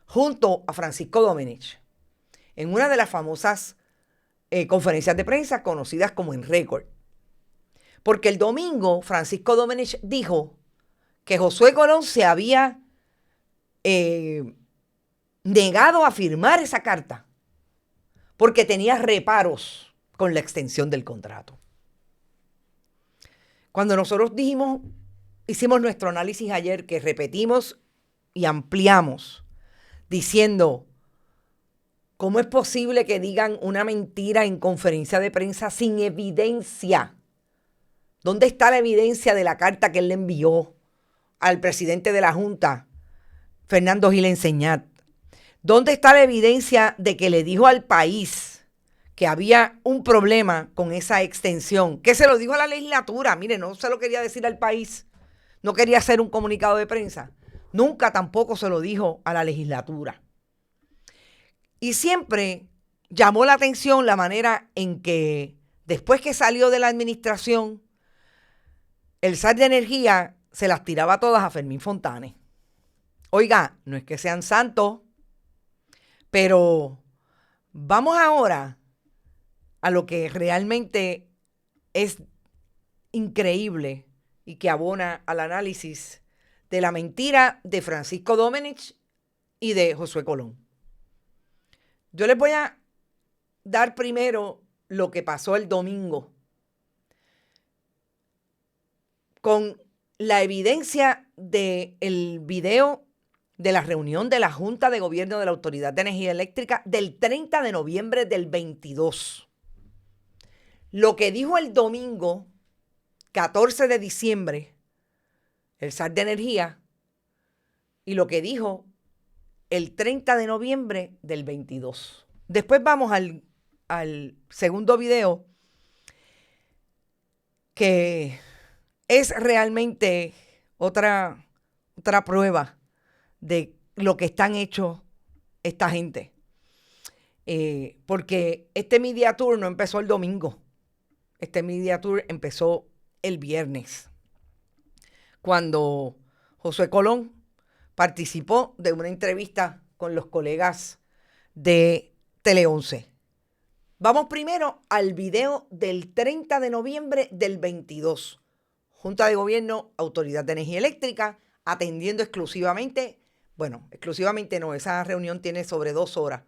junto a Francisco Domenech en una de las famosas conferencias de prensa conocidas como En Récord. Porque el domingo Francisco Domenech dijo que Josué Colón se había negado a firmar esa carta porque tenía reparos con la extensión del contrato. Cuando nosotros hicimos nuestro análisis ayer, que repetimos y ampliamos, diciendo, ¿cómo es posible que digan una mentira en conferencia de prensa sin evidencia? ¿Dónde está la evidencia de la carta que él le envió al presidente de la Junta, Fernando Gil Enseñat? ¿Dónde está la evidencia de que le dijo al país que había un problema con esa extensión? Que se lo dijo a la legislatura. Mire, no se lo quería decir al país. No quería hacer un comunicado de prensa. Nunca tampoco se lo dijo a la legislatura. Y siempre llamó la atención la manera en que, después que salió de la administración, el SAR de Energía se las tiraba todas a Fermín Fontanes. Oiga, no es que sean santos, pero vamos ahora a lo que realmente es increíble y que abona al análisis de la mentira de Francisco Domenech y de Josué Colón. Yo les voy a dar primero lo que pasó el domingo con la evidencia del video de la reunión de la Junta de Gobierno de la Autoridad de Energía Eléctrica del 30 de noviembre del 22. Lo que dijo el domingo 14 de diciembre el SAR de Energía y lo que dijo el 30 de noviembre del 22. Después vamos al segundo video, que es realmente otra prueba de lo que están hechos esta gente. Porque este Media Tour no empezó el domingo. Este Media Tour empezó el viernes, cuando Josué Colón participó de una entrevista con los colegas de Tele 11. Vamos primero al video del 30 de noviembre del 22. Junta de Gobierno, Autoridad de Energía Eléctrica, atendiendo exclusivamente no, esa reunión tiene sobre 2 horas,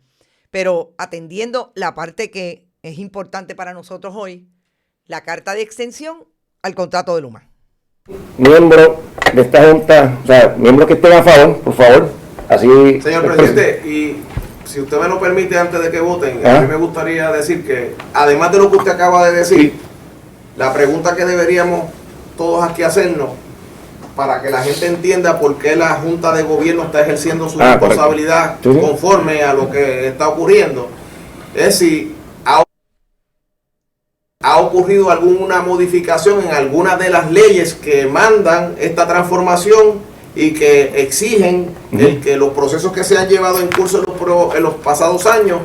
pero atendiendo la parte que es importante para nosotros hoy, la carta de extensión al contrato de Luma. Miembro de esta Junta, o sea, miembros que estén a favor, por favor, así... Señor presidente, y si usted me lo permite antes de que voten, a mí me gustaría decir que, además de lo que usted acaba de decir, la pregunta que deberíamos todos aquí hacernos, para que la gente entienda por qué la Junta de Gobierno está ejerciendo su responsabilidad conforme a lo que está ocurriendo, es si ha ocurrido alguna modificación en alguna de las leyes que mandan esta transformación y que exigen que los procesos que se han llevado en curso en los pasados años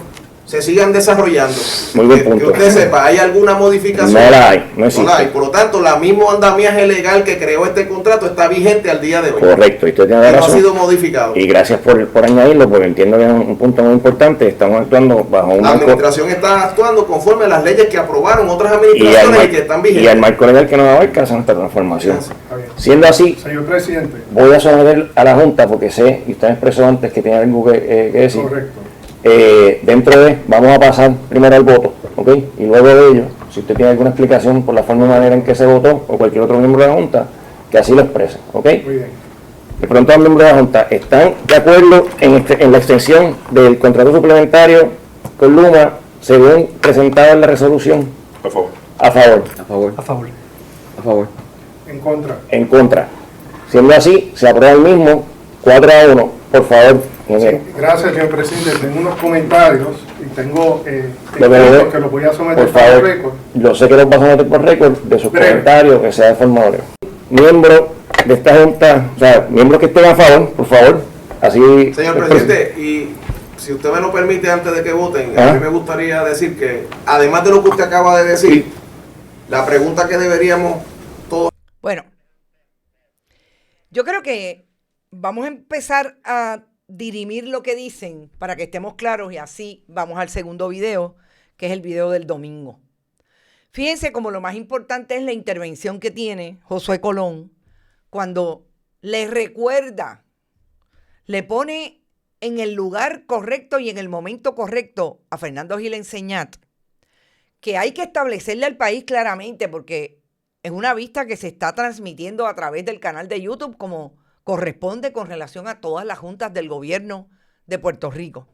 se sigan desarrollando. Muy buen punto. Que usted sepa, ¿hay alguna modificación? No la hay, no existe. No la hay. Por lo tanto, la mismo andamiaje legal que creó este contrato está vigente al día de hoy. Correcto, y usted tiene razón. No ha sido modificado. Y gracias por añadirlo, porque entiendo que es un punto muy importante. Estamos actuando bajo un La marco... administración está actuando conforme a las leyes que aprobaron otras administraciones y que están vigentes. Y al marco legal que nos abarca esa nuestra transformación. Siendo así, señor presidente, voy a someter a la Junta, porque sé, y usted expresó antes que tiene algo que decir. correcto. Dentro de, vamos a pasar primero al voto, ¿ok? Y luego de ello, si usted tiene alguna explicación por la forma y manera en que se votó, o cualquier otro miembro de la Junta, que así lo exprese, ¿ok? Muy bien. De pronto los miembros de la Junta, ¿están de acuerdo en la extensión del contrato suplementario con Luma, según presentado en la resolución? A favor. A favor. A favor. A favor. A favor. En contra. En contra. Siendo así, se aprueba el mismo 4-1. Por favor, ingeniero. Sí, gracias, señor presidente. Tengo unos comentarios y tengo que los voy a someter por por favor, récord. Yo sé que los va a someter por récord de sus comentarios, que sea de forma breve. Miembro de esta Junta, o sea, miembros que estén a favor, por favor, así... Señor presidente, y si usted me lo permite antes de que voten, a mí me gustaría decir que, además de lo que usted acaba de decir, la pregunta que deberíamos todos... Bueno, yo creo que vamos a empezar a dirimir lo que dicen para que estemos claros y así vamos al segundo video, que es el video del domingo. Fíjense como lo más importante es la intervención que tiene Josué Colón cuando le recuerda, le pone en el lugar correcto y en el momento correcto a Fernando Gil Enseñat, que hay que establecerle al país claramente, porque es una vista que se está transmitiendo a través del canal de YouTube como corresponde con relación a todas las juntas del gobierno de Puerto Rico.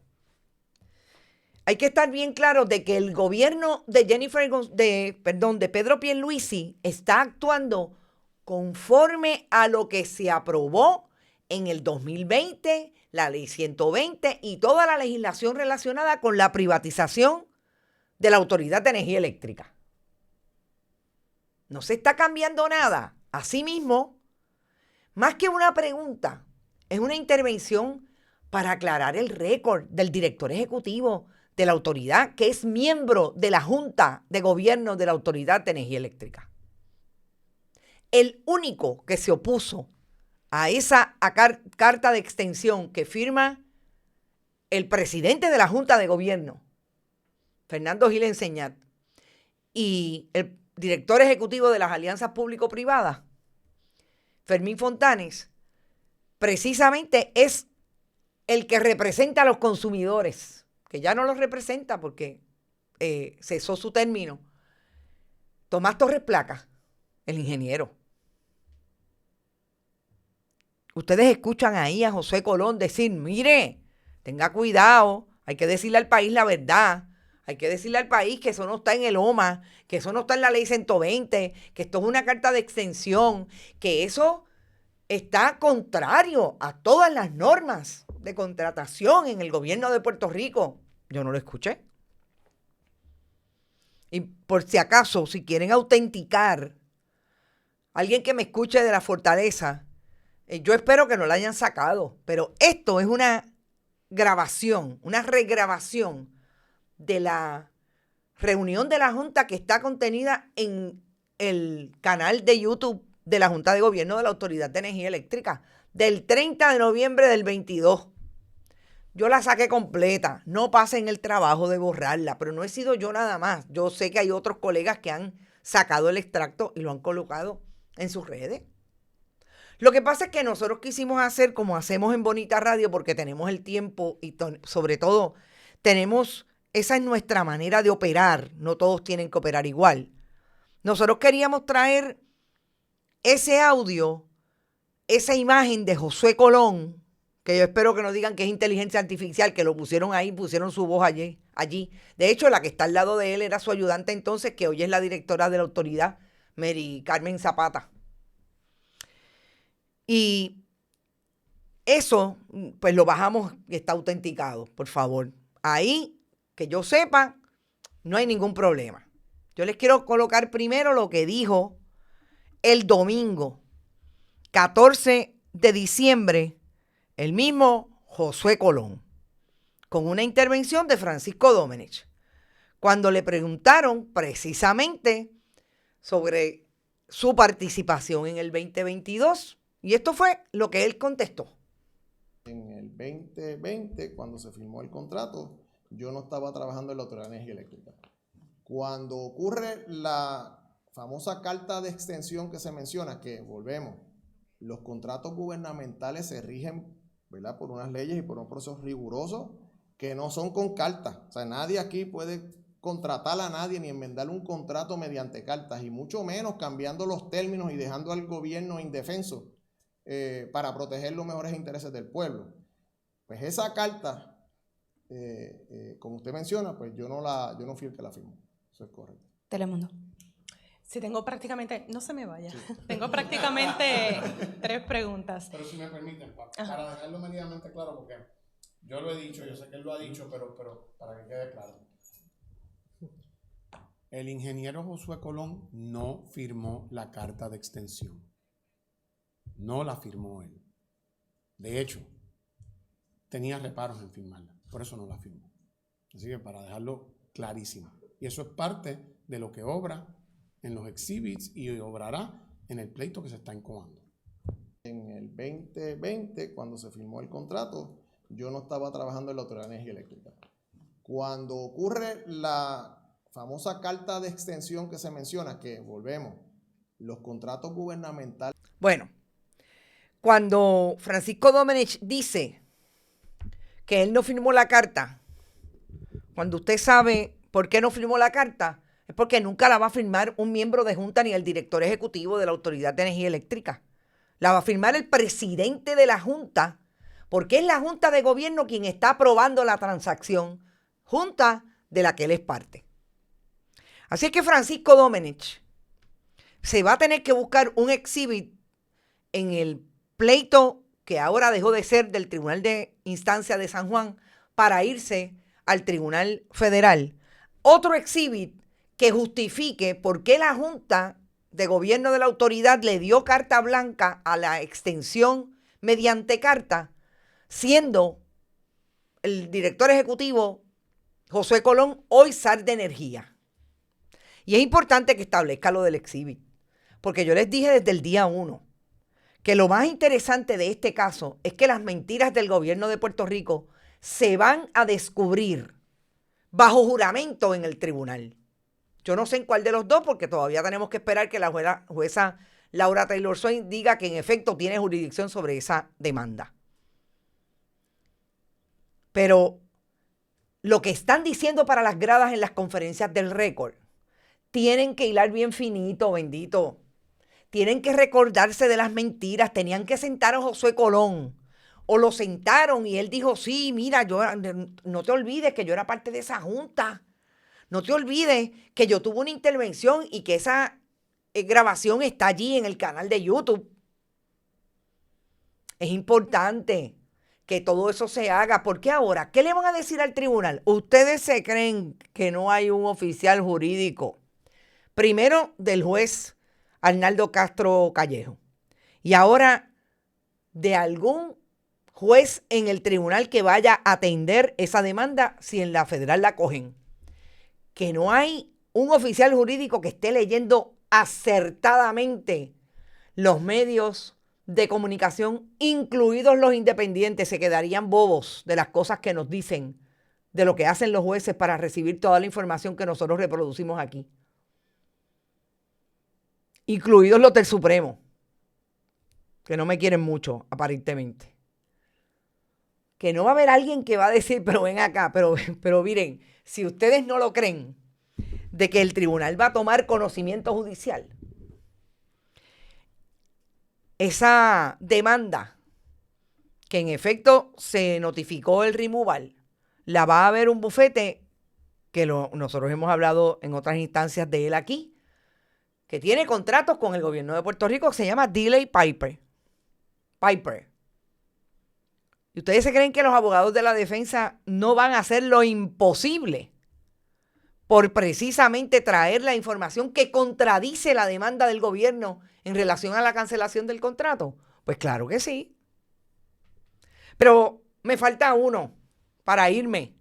Hay que estar bien claro de que el gobierno de de Pedro Pierluisi está actuando conforme a lo que se aprobó en el 2020 la ley 120 y toda la legislación relacionada con la privatización de la Autoridad de Energía Eléctrica. No se está cambiando nada. Asimismo, más que una pregunta, es una intervención para aclarar el récord del director ejecutivo de la autoridad, que es miembro de la Junta de Gobierno de la Autoridad de Energía Eléctrica. El único que se opuso a esa carta de extensión que firma el presidente de la Junta de Gobierno, Fernando Gil Enseñat, y el director ejecutivo de las alianzas público-privadas, Fermín Fontanes, precisamente es el que representa a los consumidores, que ya no los representa porque cesó su término, Tomás Torres Placa, el ingeniero. Ustedes escuchan ahí a José Colón decir, mire, tenga cuidado, hay que decirle al país la verdad, hay que decirle al país que eso no está en el OMA, que eso no está en la ley 120, que esto es una carta de extensión, que eso está contrario a todas las normas de contratación en el gobierno de Puerto Rico. Yo no lo escuché. Y por si acaso, si quieren autenticar, alguien que me escuche de la Fortaleza, yo espero que no la hayan sacado, pero esto es una grabación, una regrabación de la reunión de la Junta que está contenida en el canal de YouTube de la Junta de Gobierno de la Autoridad de Energía Eléctrica del 30 de noviembre del 22. Yo la saqué completa, no pasen el trabajo de borrarla, pero no he sido yo nada más. Yo sé que hay otros colegas que han sacado el extracto y lo han colocado en sus redes. Lo que pasa es que nosotros quisimos hacer como hacemos en Bonita Radio porque tenemos el tiempo y sobre todo esa es nuestra manera de operar. No todos tienen que operar igual. Nosotros queríamos traer ese audio, esa imagen de Josué Colón, que yo espero que no digan que es inteligencia artificial, que lo pusieron ahí, pusieron su voz allí. De hecho, la que está al lado de él era su ayudante entonces, que hoy es la directora de la autoridad, Mary Carmen Zapata. Y eso, pues lo bajamos y está autenticado, por favor. Ahí, que yo sepa, no hay ningún problema. Yo les quiero colocar primero lo que dijo el domingo, 14 de diciembre, el mismo Josué Colón, con una intervención de Francisco Domenech, cuando le preguntaron precisamente sobre su participación en el 2022. Y esto fue lo que él contestó. En el 2020, cuando se firmó el contrato, yo no estaba trabajando en la Autoridad de Energía Eléctrica. Cuando ocurre la famosa carta de extensión que se menciona, que volvemos, los contratos gubernamentales se rigen, ¿verdad?, por unas leyes y por un proceso riguroso que no son con cartas. O sea, nadie aquí puede contratar a nadie ni enmendar un contrato mediante cartas, y mucho menos cambiando los términos y dejando al gobierno indefenso para proteger los mejores intereses del pueblo. Pues esa carta, como usted menciona, pues yo no fui el que la firmó. Eso es correcto. Telemundo. Sí, tengo prácticamente, no se me vaya, sí. Tengo prácticamente 3 preguntas. Pero si me permiten, para dejarlo meridianamente claro, porque yo lo he dicho, yo sé que él lo ha dicho, pero para que quede claro. El ingeniero Josué Colón no firmó la carta de extensión. No la firmó él. De hecho, tenía reparos en firmarla, por eso no la firmó. Así que para dejarlo clarísimo. Y eso es parte de lo que obra en los exhibits y obrará en el pleito que se está incubando. En el 2020, cuando se firmó el contrato, yo no estaba trabajando en la Autoridad de Energía Eléctrica. Cuando ocurre la famosa carta de extensión que se menciona, que volvemos, los contratos gubernamentales. Bueno, cuando Francisco Domenech dice que él no firmó la carta, cuando usted sabe por qué no firmó la carta, es porque nunca la va a firmar un miembro de Junta ni el director ejecutivo de la Autoridad de Energía Eléctrica. La va a firmar el presidente de la Junta, porque es la Junta de Gobierno quien está aprobando la transacción, Junta de la que él es parte. Así es que Francisco Domenech se va a tener que buscar un exhibit en el pleito que ahora dejó de ser del Tribunal de Instancia de San Juan para irse al Tribunal Federal, otro exhibit que justifique por qué la Junta de Gobierno de la Autoridad le dio carta blanca a la extensión mediante carta, siendo el director ejecutivo Josué Colón hoy SAR de Energía. Y es importante que establezca lo del exhibit, porque yo les dije desde el día 1 que lo más interesante de este caso es que las mentiras del gobierno de Puerto Rico se van a descubrir bajo juramento en el tribunal. Yo no sé en cuál de los dos, porque todavía tenemos que esperar que la jueza Laura Taylor Swain diga que en efecto tiene jurisdicción sobre esa demanda. Pero lo que están diciendo para las gradas en las conferencias del récord, tienen que hilar bien finito, bendito. Tienen que recordarse de las mentiras. Tenían que sentar a Josué Colón. O lo sentaron y él dijo, sí, mira, no te olvides que yo era parte de esa junta. No te olvides que yo tuve una intervención y que esa grabación está allí en el canal de YouTube. Es importante que todo eso se haga, porque ahora, ¿qué le van a decir al tribunal? ¿Ustedes se creen que no hay un oficial jurídico? Primero del juez Arnaldo Castro Callejo y ahora de algún juez en el tribunal que vaya a atender esa demanda si en la federal la cogen. Que no hay un oficial jurídico que esté leyendo acertadamente los medios de comunicación, incluidos los independientes. Se quedarían bobos de las cosas que nos dicen, de lo que hacen los jueces para recibir toda la información que nosotros reproducimos aquí. Incluidos los del Supremo, que no me quieren mucho, aparentemente. Que no va a haber alguien que va a decir, pero ven acá, pero miren, si ustedes no lo creen, de que el tribunal va a tomar conocimiento judicial, esa demanda que en efecto se notificó el removal, la va a haber un bufete que nosotros hemos hablado en otras instancias de él aquí, que tiene contratos con el gobierno de Puerto Rico, que se llama Dilley Piper. ¿Y ustedes se creen que los abogados de la defensa no van a hacer lo imposible por precisamente traer la información que contradice la demanda del gobierno en relación a la cancelación del contrato? Pues claro que sí. Pero me falta uno para irme,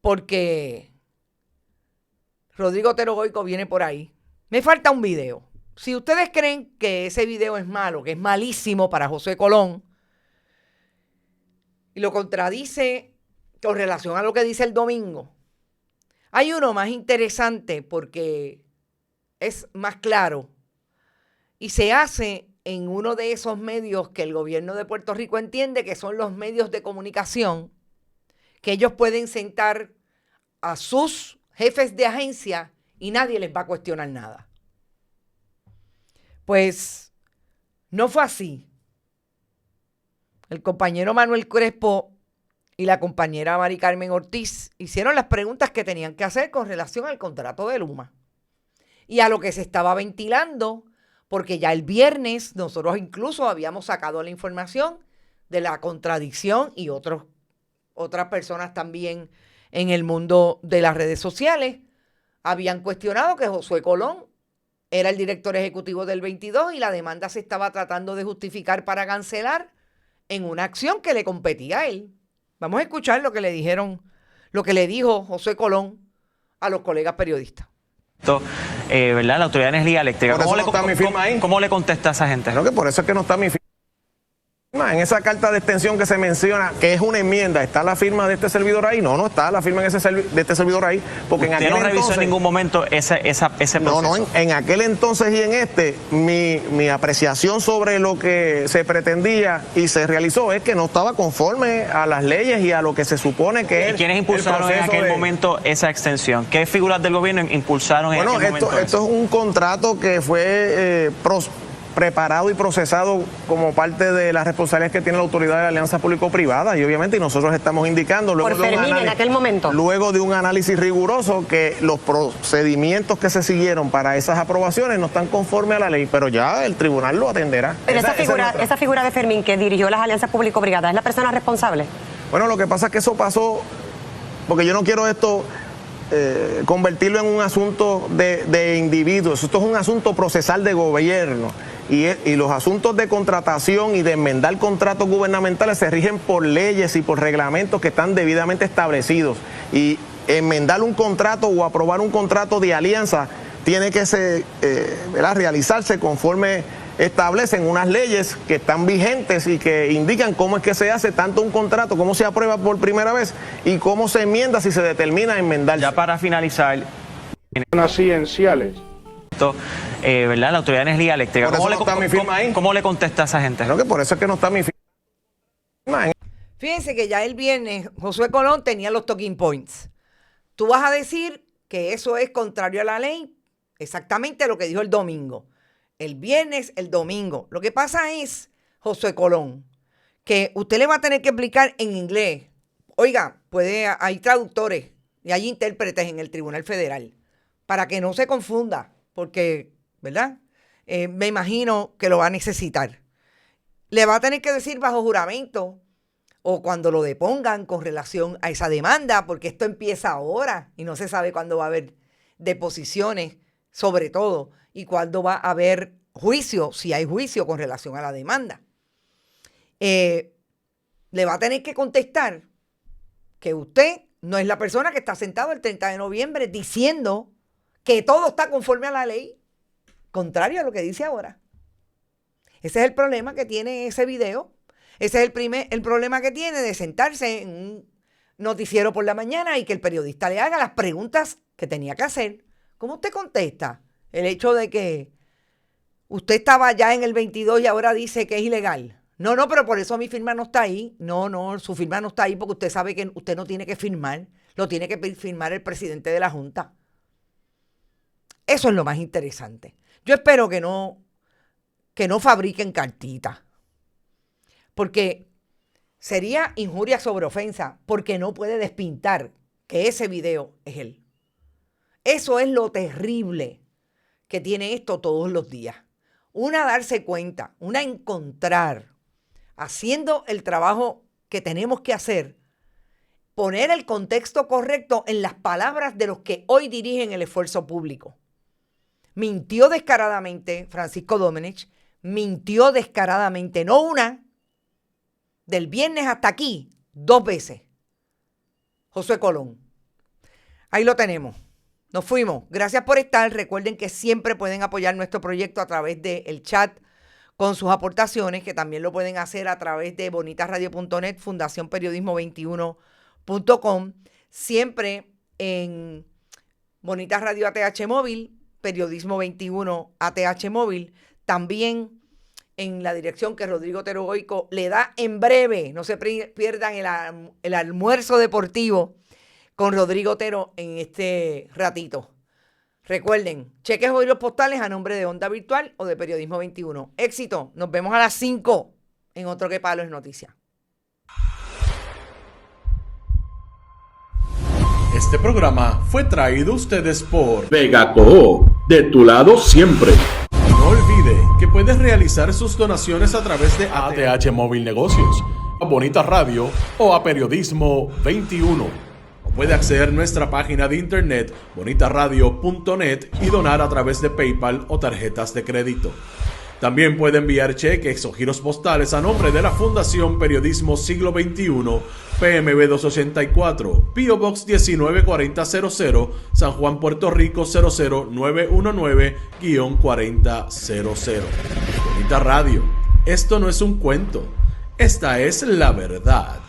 porque Rodrigo Otero Goico viene por ahí. Me falta un video. Si ustedes creen que ese video es malo, que es malísimo para Josué Colón, y lo contradice con relación a lo que dice el domingo, hay uno más interesante porque es más claro y se hace en uno de esos medios que el gobierno de Puerto Rico entiende que son los medios de comunicación, que ellos pueden sentar a sus jefes de agencia y nadie les va a cuestionar nada. Pues no fue así. El compañero Manuel Crespo y la compañera Mari Carmen Ortiz hicieron las preguntas que tenían que hacer con relación al contrato de Luma y a lo que se estaba ventilando, porque ya el viernes nosotros incluso habíamos sacado la información de la contradicción y otras personas también en el mundo de las redes sociales habían cuestionado que Josué Colón era el director ejecutivo del 22 y la demanda se estaba tratando de justificar para cancelar en una acción que le competía a él. Vamos a escuchar lo que le dijo Josué Colón a los colegas periodistas. ¿Verdad? La Autoridad de Energía Eléctrica. ¿Cómo le contesta a esa gente? Creo que por eso es que no está mi firma. En esa carta de extensión que se menciona, que es una enmienda, ¿está la firma de este servidor ahí? No está la firma de este servidor ahí. Porque ¿Usted no revisó en ningún momento ese proceso? No, en aquel entonces y en mi apreciación sobre lo que se pretendía y se realizó es que no estaba conforme a las leyes y a lo que se supone que es. ¿Quiénes impulsaron en aquel momento esa extensión? ¿Qué figuras del gobierno impulsaron en aquel momento? Esto es un contrato que fue preparado y procesado como parte de las responsabilidades que tiene la autoridad de la alianza público-privada, y obviamente nosotros estamos indicando luego por Fermín en aquel momento, luego de un análisis riguroso, que los procedimientos que se siguieron para esas aprobaciones no están conformes a la ley, pero ya el tribunal lo atenderá. Pero esa figura de Fermín que dirigió las alianzas público-privadas, ¿es la persona responsable? Bueno, lo que pasa es que eso pasó, porque yo no quiero esto convertirlo en un asunto de individuos. Esto es un asunto procesal de gobierno, y los asuntos de contratación y de enmendar contratos gubernamentales se rigen por leyes y por reglamentos que están debidamente establecidos, y enmendar un contrato o aprobar un contrato de alianza tiene que realizarse conforme establecen unas leyes que están vigentes y que indican cómo es que se hace tanto un contrato, cómo se aprueba por primera vez y cómo se enmienda si se determina enmendar. Ya para finalizar, cienciales. ¿Verdad? La Autoridad de Energía Eléctrica. ¿Cómo le contesta a esa gente? Creo que por eso es que no está mi firma. Fíjense que ya el viernes Josué Colón tenía los talking points. Tú vas a decir que eso es contrario a la ley, exactamente lo que dijo el domingo. El viernes, el domingo. Lo que pasa es, Josué Colón, que usted le va a tener que explicar en inglés. Oiga, hay traductores y hay intérpretes en el Tribunal Federal para que no se confunda, porque, ¿verdad? Me imagino que lo va a necesitar. Le va a tener que decir bajo juramento o cuando lo depongan con relación a esa demanda, porque esto empieza ahora y no se sabe cuándo va a haber deposiciones, sobre todo, y cuándo va a haber juicio, si hay juicio con relación a la demanda. Le va a tener que contestar que usted no es la persona que está sentado el 30 de noviembre diciendo que todo está conforme a la ley, contrario a lo que dice ahora. Ese es el problema que tiene ese video. Ese es el problema que tiene de sentarse en un noticiero por la mañana y que el periodista le haga las preguntas que tenía que hacer. ¿Cómo usted contesta el hecho de que usted estaba ya en el 22 y ahora dice que es ilegal? No, pero por eso mi firma no está ahí. No, su firma no está ahí porque usted sabe que usted no tiene que firmar. Lo tiene que firmar el presidente de la Junta. Eso es lo más interesante. Yo espero que no fabriquen cartitas. Porque sería injuria sobre ofensa, porque no puede despintar que ese video es él. Eso es lo terrible que tiene esto todos los días. Una, darse cuenta, una, encontrar, haciendo el trabajo que tenemos que hacer, poner el contexto correcto en las palabras de los que hoy dirigen el esfuerzo público. Mintió descaradamente Francisco Domenech, mintió descaradamente, no una, del viernes hasta aquí, 2 veces. Josué Colón. Ahí lo tenemos. Nos fuimos. Gracias por estar. Recuerden que siempre pueden apoyar nuestro proyecto a través del chat con sus aportaciones, que también lo pueden hacer a través de bonitasradio.net, fundacionperiodismo21.com, siempre en Bonitas Radio ATH Móvil, Periodismo 21 ATH Móvil, también en la dirección que Rodrigo Otero Goico le da en breve. No se pierdan el almuerzo deportivo con Rodrigo Otero en este ratito. Recuerden, cheques hoy los postales a nombre de Onda Virtual o de Periodismo 21. Éxito. Nos vemos a las 5 en otro Que Palo es Noticia. Este programa fue traído a ustedes por Vega Coop, de tu lado siempre. No olvide que puedes realizar sus donaciones a través de ATH Móvil Negocios, a Bonita Radio o a Periodismo 21. O puede acceder a nuestra página de internet bonitasradio.net y donar a través de PayPal o tarjetas de crédito. También puede enviar cheques o giros postales a nombre de la Fundación Periodismo Siglo XXI, PMB 284, P.O. Box 194000, San Juan, Puerto Rico 00919-4000. Bonita Radio, esto no es un cuento, esta es la verdad.